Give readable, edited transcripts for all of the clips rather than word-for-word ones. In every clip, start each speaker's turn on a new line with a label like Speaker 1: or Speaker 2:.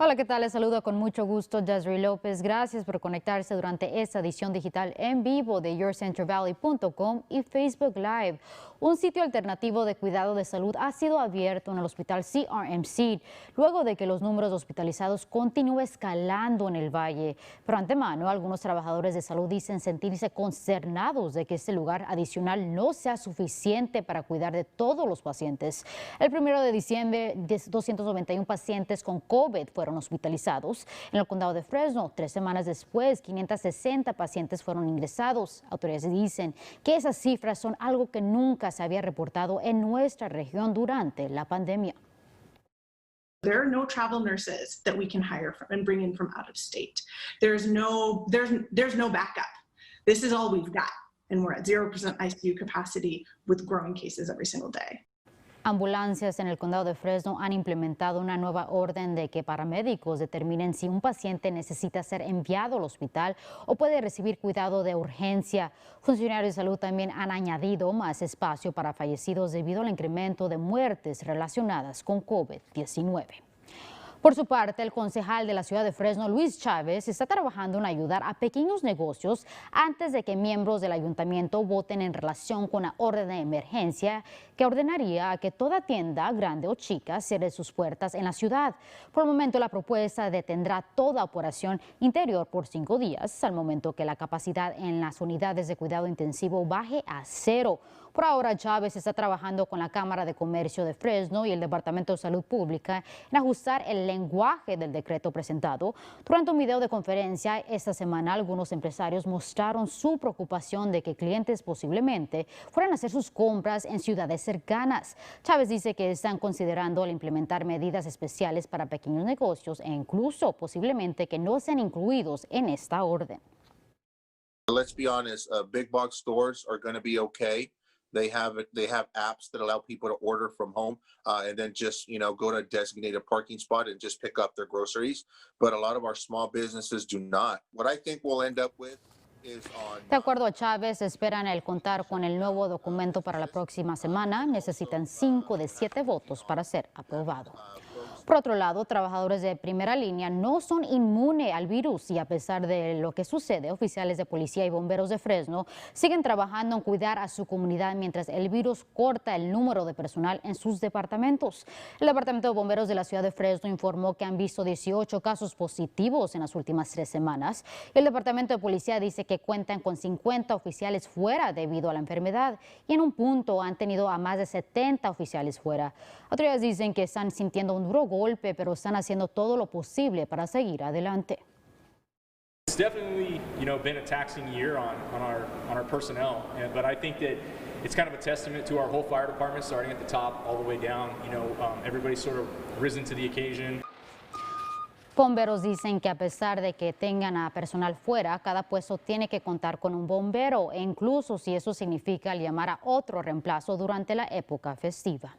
Speaker 1: Hola, ¿qué tal? Les saludo con mucho gusto, Desiree López. Gracias por conectarse durante esta edición digital en vivo de YourCentralValley.com y Facebook Live. Un sitio alternativo de cuidado de salud ha sido abierto en el hospital CRMC luego de que los números de hospitalizados continúen escalando en el valle. Pero antemano, algunos trabajadores de salud dicen sentirse consternados de que este lugar adicional no sea suficiente para cuidar de todos los pacientes. El 1 de diciembre, 291 pacientes con COVID fueron hospitalizados. En el condado de Fresno, 3 semanas después, 560 pacientes fueron ingresados. Autoridades dicen que esas cifras son algo que nunca se había reportado en nuestra región durante la pandemia.
Speaker 2: There are no travel nurses that we can hire from and bring in from out of state. There's no backup. This is all we've got, and we're at 0% ICU capacity with growing cases every single day.
Speaker 1: Ambulancias en el condado de Fresno han implementado una nueva orden de que paramédicos determinen si un paciente necesita ser enviado al hospital o puede recibir cuidado de urgencia. Funcionarios de salud también han añadido más espacio para fallecidos debido al incremento de muertes relacionadas con COVID-19. Por su parte, el concejal de la ciudad de Fresno, Luis Chávez, está trabajando en ayudar a pequeños negocios antes de que miembros del ayuntamiento voten en relación con la orden de emergencia que ordenaría a que toda tienda, grande o chica, cierre sus puertas en la ciudad. Por el momento, la propuesta detendrá toda operación interior por 5 días, al momento que la capacidad en las unidades de cuidado intensivo baje a 0. Por ahora, Chávez está trabajando con la Cámara de Comercio de Fresno y el Departamento de Salud Pública en ajustar el lenguaje del decreto presentado. Durante un video de conferencia esta semana, algunos empresarios mostraron su preocupación de que clientes posiblemente fueran a hacer sus compras en ciudades cercanas. Chávez dice que están considerando al implementar medidas especiales para pequeños negocios e incluso posiblemente que no sean incluidos en esta orden.
Speaker 3: Let's be honest, big box stores are going to be okay. They have apps that allow people to order from home and then just go to a designated parking spot and just pick up their groceries. But a lot of our small businesses do not. What I think we'll end up with is on.
Speaker 1: De acuerdo a Chávez, esperan el contar con el nuevo documento para la próxima semana. Necesitan 5 de 7 votos para ser aprobado. Por otro lado, trabajadores de primera línea no son inmunes al virus y a pesar de lo que sucede, oficiales de policía y bomberos de Fresno siguen trabajando en cuidar a su comunidad mientras el virus corta el número de personal en sus departamentos. El Departamento de Bomberos de la ciudad de Fresno informó que han visto 18 casos positivos en las últimas 3 semanas. El Departamento de Policía dice que cuentan con 50 oficiales fuera debido a la enfermedad y en un punto han tenido a más de 70 oficiales fuera. Autoridades dicen que están sintiendo un duro golpe, pero están haciendo todo lo posible para seguir adelante.
Speaker 4: It's definitely, been a taxing year on our personnel, but I think that it's kind of a testament to our whole fire department, starting at the top all the way down. Everybody's sort of risen to the occasion.
Speaker 1: Bomberos dicen que a pesar de que tengan a personal fuera, cada puesto tiene que contar con un bombero, e incluso si eso significa llamar a otro reemplazo durante la época festiva.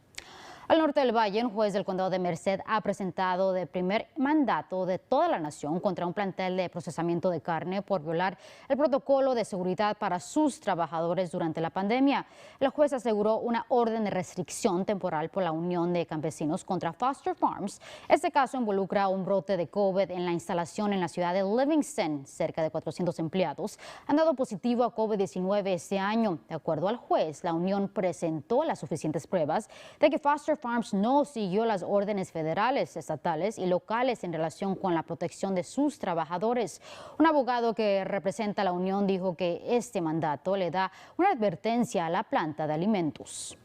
Speaker 1: Al norte del valle, un juez del condado de Merced ha presentado de primer mandato de toda la nación contra un plantel de procesamiento de carne por violar el protocolo de seguridad para sus trabajadores durante la pandemia. El juez aseguró una orden de restricción temporal por la Unión de Campesinos contra Foster Farms. Este caso involucra un brote de COVID en la instalación en la ciudad de Livingston. Cerca de 400 empleados han dado positivo a COVID-19 este año. De acuerdo al juez, la Unión presentó las suficientes pruebas de que Foster Farms no siguió las órdenes federales, estatales y locales en relación con la protección de sus trabajadores. Un abogado que representa a la Unión dijo que este mandato le da una advertencia a la planta de alimentos.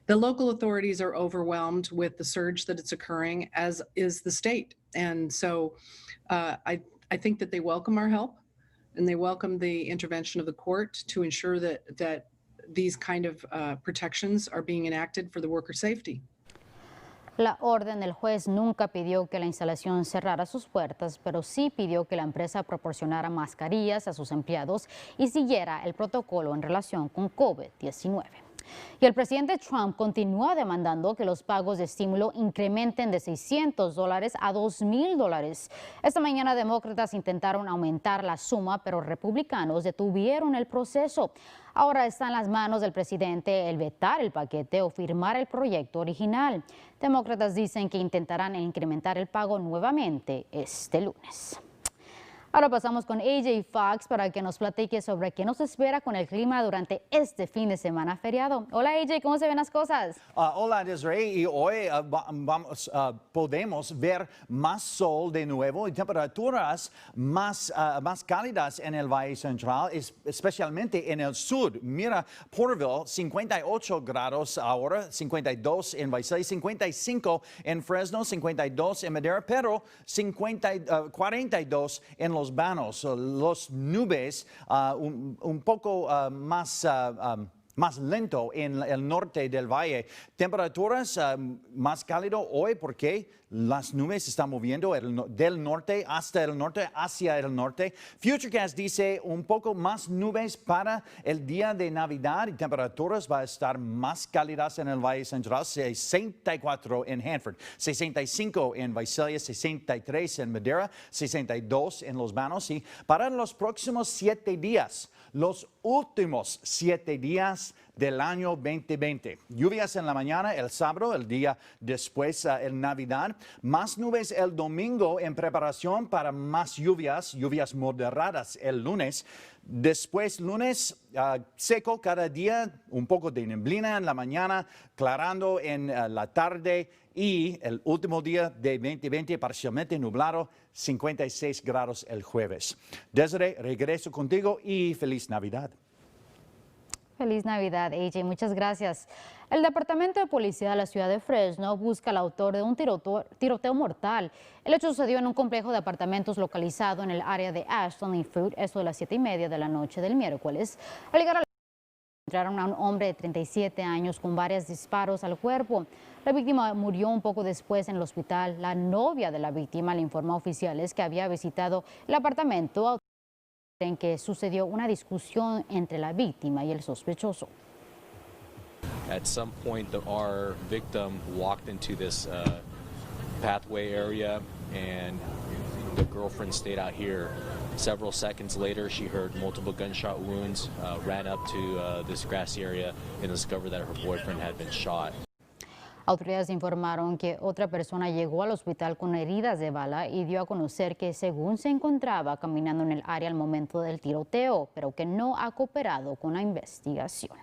Speaker 5: The local authorities are overwhelmed with the surge that it's occurring, as is the state. And so I think that they welcome our help and they welcome the intervention of the court to ensure that these kind of protections are being enacted for the worker safety.
Speaker 1: La orden del juez nunca pidió que la instalación cerrara sus puertas, pero sí pidió que la empresa proporcionara mascarillas a sus empleados y siguiera el protocolo en relación con COVID-19. Y el presidente Trump continúa demandando que los pagos de estímulo incrementen de $600 a $2,000. Esta mañana demócratas intentaron aumentar la suma, pero republicanos detuvieron el proceso. Ahora está en las manos del presidente el vetar el paquete o firmar el proyecto original. Demócratas dicen que intentarán incrementar el pago nuevamente este lunes. Ahora pasamos con AJ Fox para que nos platique sobre qué nos espera con el clima durante este fin de semana feriado. Hola AJ, ¿cómo se ven las cosas?
Speaker 6: Hola Desiree, y hoy podemos ver más sol de nuevo y temperaturas más cálidas en el Valle Central, especialmente en el sur. Mira, Porterville, 58 grados ahora, 52 en Visalia, 55 en Fresno, 52 en Madera, pero 42 en Los Banos. Los nubes un poco más lento en el norte del valle. Temperaturas más cálido hoy porque las nubes se están moviendo del norte hasta el norte, hacia el norte. Futurecast dice un poco más nubes para el día de Navidad y temperaturas va a estar más cálidas en el Valle Central, 64 en Hanford, 65 en Visalia, 63 en Madera, 62 en Los Banos. Y para los próximos 7 días, los últimos 7 días del año 2020. Lluvias en la mañana, el sábado, el día después, el Navidad. Más nubes el domingo en preparación para más lluvias moderadas el lunes. Después, lunes, seco cada día, un poco de neblina en la mañana, clarando en la tarde. Y el último día de 2020, parcialmente nublado, 56 grados el jueves. Desiree, regreso contigo y feliz Navidad.
Speaker 1: Feliz Navidad, AJ. Muchas gracias. El Departamento de Policía de la ciudad de Fresno busca al autor de un tiroteo mortal. El hecho sucedió en un complejo de apartamentos localizado en el área de Ashton y Fruit, eso de las 7:30 de la noche del miércoles. Al llegar a la encontraron a un hombre de 37 años con varios disparos al cuerpo. La víctima murió un poco después en el hospital. La novia de la víctima le informó a oficiales que había visitado el apartamento en que sucedió una discusión entre la víctima y el sospechoso.
Speaker 7: At some point, our victim walked into this pathway area, and the girlfriend stayed out here. Several seconds later, she heard multiple gunshot wounds, ran up to this grassy area, and discovered that her boyfriend had been shot.
Speaker 1: Autoridades informaron que otra persona llegó al hospital con heridas de bala y dio a conocer que según se encontraba caminando en el área al momento del tiroteo, pero que no ha cooperado con la investigación.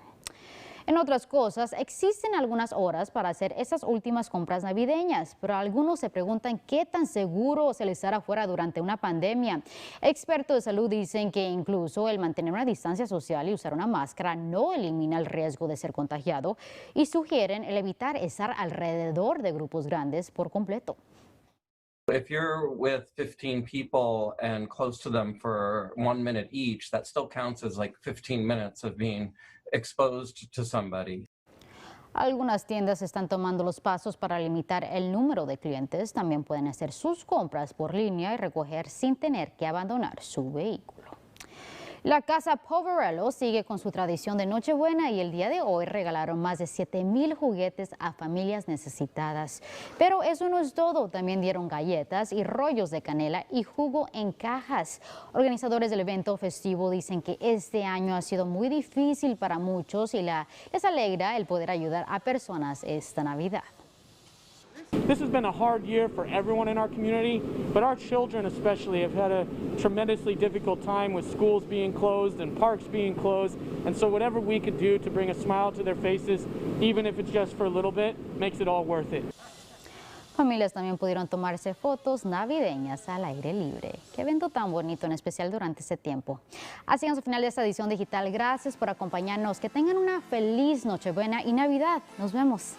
Speaker 1: En otras cosas, existen algunas horas para hacer esas últimas compras navideñas, pero algunos se preguntan qué tan seguro se les estará afuera durante una pandemia. Expertos de salud dicen que incluso el mantener una distancia social y usar una máscara no elimina el riesgo de ser contagiado y sugieren el evitar estar alrededor de grupos grandes por completo.
Speaker 8: If you're with 15 people and close to them for 1 minute each, that still counts as like 15 minutes of being exposed to somebody.
Speaker 1: Algunas tiendas están tomando los pasos para limitar el número de clientes. También pueden hacer sus compras por línea y recoger sin tener que abandonar su vehículo. La Casa Poverello sigue con su tradición de Nochebuena y el día de hoy regalaron más de 7,000 juguetes a familias necesitadas. Pero eso no es todo, también dieron galletas y rollos de canela y jugo en cajas. Organizadores del evento festivo dicen que este año ha sido muy difícil para muchos y les alegra el poder ayudar a personas esta Navidad.
Speaker 9: This has been a hard year for everyone in our community, but our children especially have had a tremendously difficult time with schools being closed and parks being closed, and so whatever we could do to bring a smile to their faces, even if it's just for a little bit, makes it all worth it.
Speaker 1: Familias también pudieron tomarse fotos navideñas al aire libre. Qué evento tan bonito, en especial durante este tiempo. Así llegamos al final de esta edición digital. Gracias por acompañarnos. Que tengan una feliz Nochebuena y Navidad. Nos vemos.